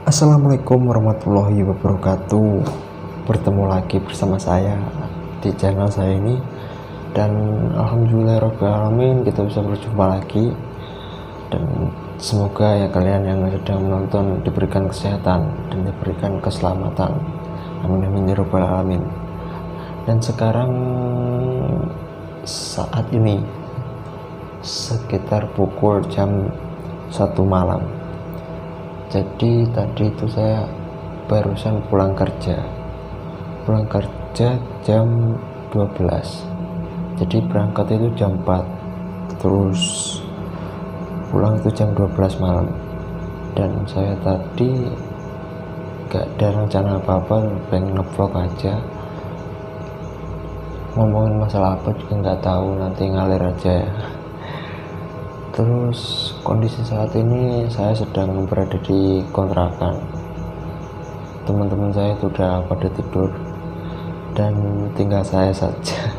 Assalamualaikum warahmatullahi wabarakatuh. Bertemu lagi bersama saya di channel saya ini, dan alhamdulillahirabbil alamin kita bisa berjumpa lagi. Dan semoga ya kalian yang sedang menonton diberikan kesehatan dan diberikan keselamatan. Amin amin ya rabbal alamin. Dan sekarang saat ini sekitar pukul jam 1 malam. Jadi tadi itu saya barusan pulang kerja jam 12. Jadi berangkat itu jam 4, terus pulang itu jam 12 malam. Dan saya tadi gak ada rencana apa-apa, pengen ngevlog aja, ngomongin masalah apa juga gak tahu, nanti ngalir aja ya. Terus kondisi saat ini saya sedang berada di kontrakan. Teman-teman saya sudah pada tidur dan tinggal saya saja.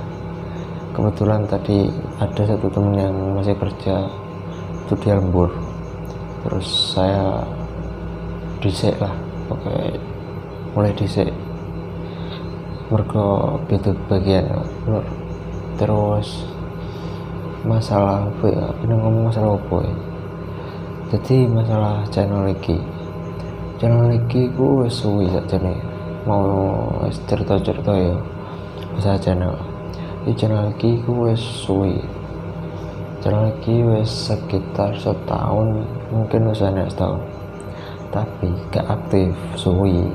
Kebetulan tadi ada satu teman yang masih kerja, itu dia lembur. Terus saya dhisik lah, mulai dhisik mergo beda bagian. Terus masalah apa ya, kita ngomong masalah apa ya, jadi masalah channel iki ku wis suwi sakjane mau cerita-cerita ya masalah channel iki ku wis suwi. Channel iki wis sekitar setahun, mungkin wis enek setahun, tapi gak aktif, suwi.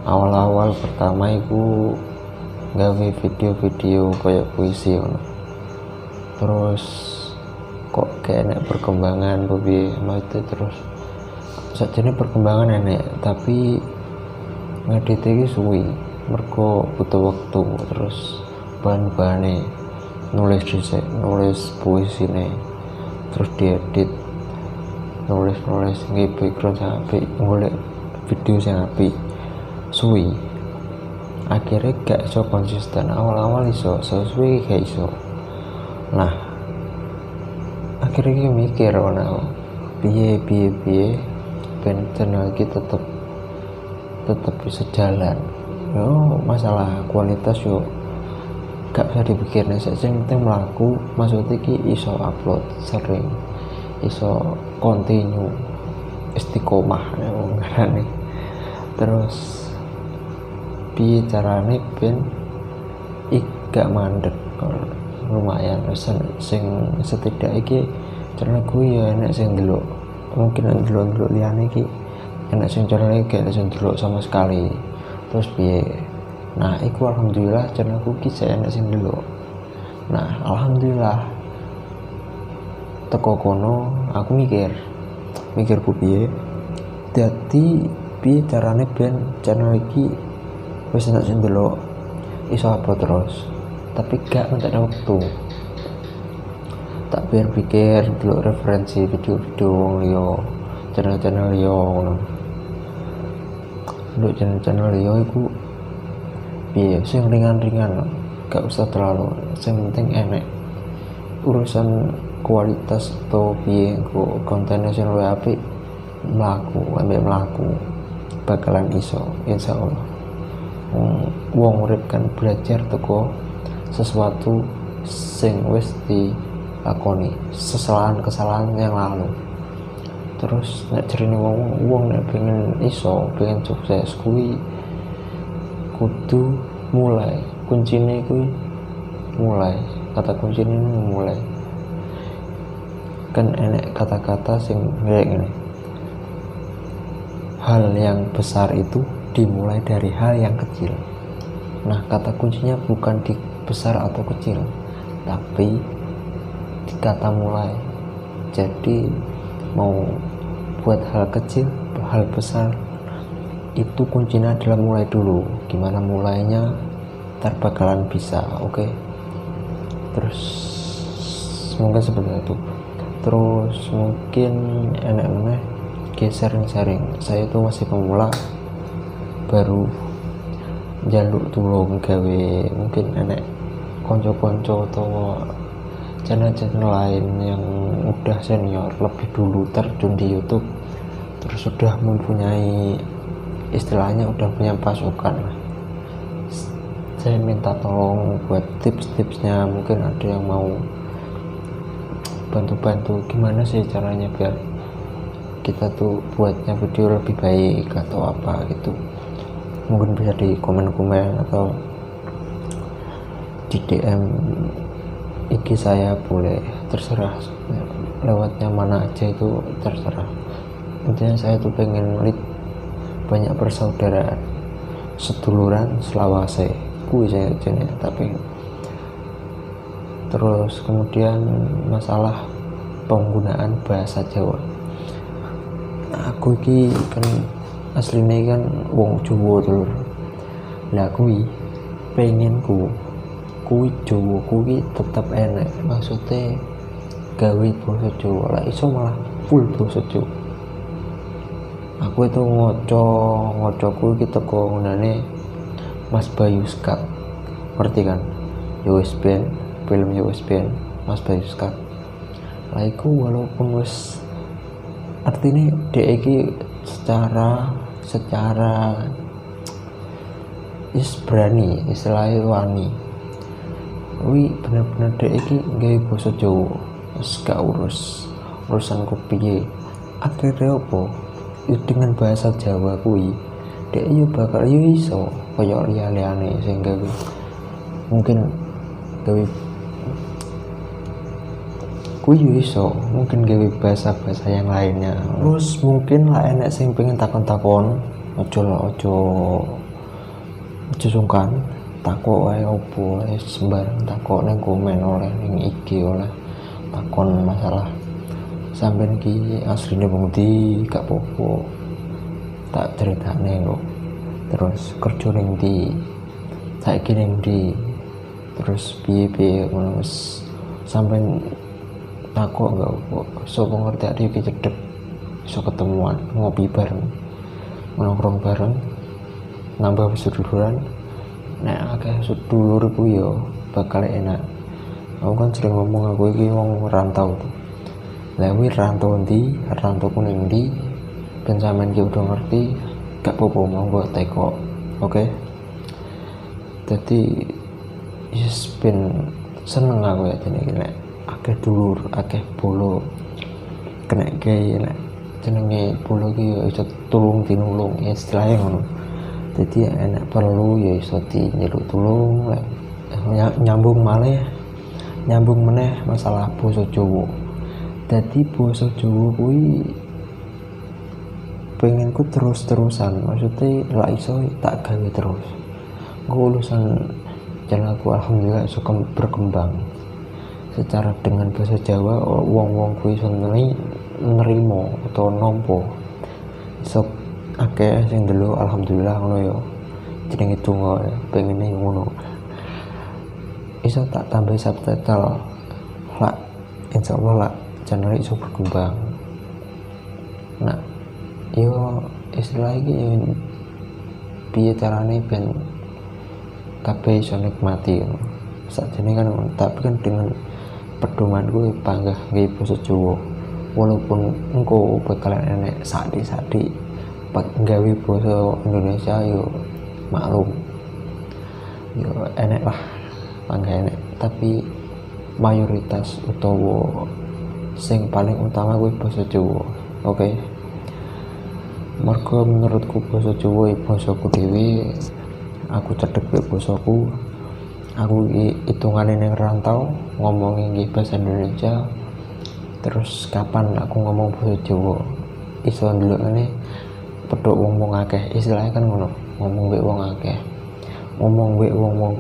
Awal-awal pertama iku gawe video-video kayak puisi ngono. Terus kok kayak enak perkembangan Bobby itu, terus saja ini perkembangan enak, tapi ngedit iki suwi mergo butuh waktu. Terus bahan-bahane nulis puisi nih, terus diedit, nulis nggih background sampai golek video sing apik, suwi. Akhirnya gak iso konsisten. Awal-awal iso, suwi gak iso. Nah, akhirnya mikir piye ben channel iki tetep bisa jalan. Yo masalah kualitas yo gak usah dipikir, nih sing penting mlaku. Maksudnya iki iso upload sering, iso continue, istiqomah ngarane. Terus piye carane ben gak mandek. Lumayan sing setidaknya iki channel gue ya enak sing delok, mungkin delok liyane iki enak sing channel iki gak sing delok sama sekali. Terus piye, nah iku alhamdulillah channel gue iki enak sing delok. Nah alhamdulillah teko kono aku mikir ku piye, dadi piye carane ben channel iki wis enak sing delok, iso apa terus tapi gak ada waktu. Tak pikir dulu referensi video-video wong liya, channel liya ngono. Nduk channel liya iku piye sing ringan-ringan, gak usah terlalu, sing penting enek. Urusan kualitas atau piye ku kontennya sing luwih apik, mlaku bakalan iso insyaallah. Wong urip kan belajar teko sesuatu sing wis dilakoni, kesalahan yang lalu. Terus nek jarine wong nek pengen sukses kuwi kudu mulai. Kuncine kuwi mulai. Kata kuncine mulai. Kan enek kata-kata sing kayak ngene. Hal yang besar itu dimulai dari hal yang kecil. Nah, kata kuncinya bukan di besar atau kecil, tapi di kata mulai. Jadi mau buat hal kecil, hal besar, itu kuncinya adalah mulai dulu. Gimana mulainya, ntar bakalan bisa. Oke. Terus mungkin seperti itu. Terus mungkin enak sharing. Saya itu masih pemula, baru jaluk tulung gawe, mungkin enek konco-konco atau channel lain yang udah senior lebih dulu terjun di YouTube terus sudah mempunyai, istilahnya udah punya pasukan. Saya minta tolong buat tips-tipsnya, mungkin ada yang mau bantu-bantu gimana sih caranya biar kita tuh buatnya video lebih baik atau apa gitu. Mungkin bisa di komen-komen atau di DM IG saya, boleh, terserah, lewatnya mana aja itu terserah. Intinya saya tuh pengen lihat banyak persaudaraan, seduluran, selawase kuwi saya jenis. Tapi terus kemudian masalah penggunaan bahasa Jawa, aku iki kan aslinya kan wong Jawa dulur. Lah kuwi pengenku kuwi Jawa kuwi tetep enek, maksudnya gawe basa Jawa lah iso malah full basa Jawa. Aku itu ngoco kuwi iki teko ngunane Mas Bayu Skak, ngerti kan? USBN, film USBN Mas Bayu Skak. Lah iku walaupun wis artinya dhek iki secara berani, istilahnya wani. Wi bener-bener dhek iki gawe basa Jawa, wis gak urusanku piye. Akhirnya apa? Dengan bahasa Jawa kuwi dhek yo bakal yo iso kaya liya-liyane sing gawe, mungkin gawe kuwi yo iso mungkin gawe bahasa-bahasa yang lainnya. Terus mungkin lah enek sing pengen takon-takon, ojo sungkan takok wae opo, sembarang takok ning komen oleh, ning IG oleh, takon masalah sampean ki asline wong ndi, gak apa-apa tak ceritane kok. Terus kerja ning ndi, saiki ning ndi, terus piye ngono, wis sampean takok gak apa, sapa ngerti ade iki cedhek iso ketemuan ngopi bareng, nongkrong bareng, nambah seduluran. Nek akeh sedulur ku yo bakal enak. Aku kan sering ngomong aku iki wong rantau. Lah kuwi rantau ndi, rantauku ning ndi, ben sampean ki udah ngerti, gak apa-apa monggo teko. Oke. Dadi yes ben seneng aku ya jenenge nek akeh dulur, akeh bolo. Kena kae nek jenenge bolo ki yo iso tulung tinulung, istilahnya ngono. Jadi enak perlu ya iso dinyeluk tulung, nyambung meneh masalah basa Jawa. Dadi basa Jawa kuwi pengenku terus-terusan, maksudnya lah iso tak gawe terus. Urusan channelku alhamdulillah iso berkembang secara dengan bahasa Jawa, wong-wong kuwi iso nerimo atau nampa, iso akeh sing delok alhamdulillah ngono ya. Jenenge donga pengene ngono. Iso tak tambah subtitle lah, insyaallah lah channel iso berkembang. Nah, yo istilah iki yo piye carane ben kabeh iso nikmati. Sakjane kan tapi kan dengan pedomanku panggah nggih basa Jawa. Walaupun engko bakalan enek sadi gawe basa Indonesia yo maklum yo enek lah, panggah enek, tapi mayoritas utawa sing paling utama kuwi basa Jawa. Oke. Mergo menurutku basa Jawa iki basaku dhewe, aku cedhek mek basaku. Aku iki hitungane ning rantau ngomongi nggih bahasa Indonesia. Terus kapan aku ngomong basa Jawa iso ndelokane pedhok wong-wong akeh, istilahnya kan ngono, ngomong mbek wong akeh, ngomong mbek wong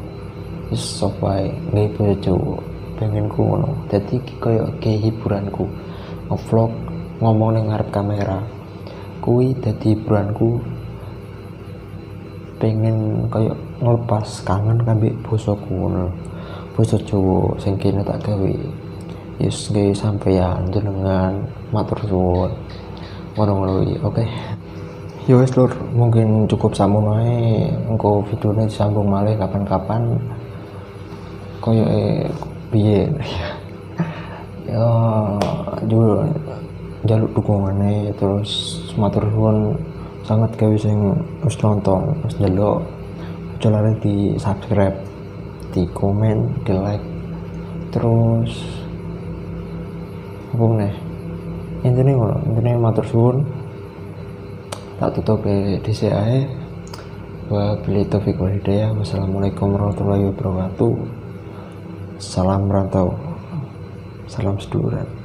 wis sapa ae nggih basa Jawa. Pengenku ngono. Dadi iki koyo hiburanku, nge-vlog ngomong ning ngarep kamera. Kuwi dadi hiburanku, pengen koyo ngelepas kangen kambek basaku ngono. Basa Jawa sing kene tak gawe. Yes gawe sampeyan jenengan matur suwun. Ngono-ngono iki. Oke. Ya wis lur, mungkin cukup samono ae. Engko videone disambung malih kapan-kapan. Koyoke piye? Ya jujur njaluk dukungane, terus matur suwun sangat gawe sing wis nonton, wis ndelok. Aja lali di subscribe, di komen, di like, terus apa meneh, intine ngono, intine matur suwun. Tak tutup dhisik ae. Wabillahi taufiq wal hidayah. Wassalamualaikum warahmatullahi wabarakatuh. Salam rantau, salam seduluran.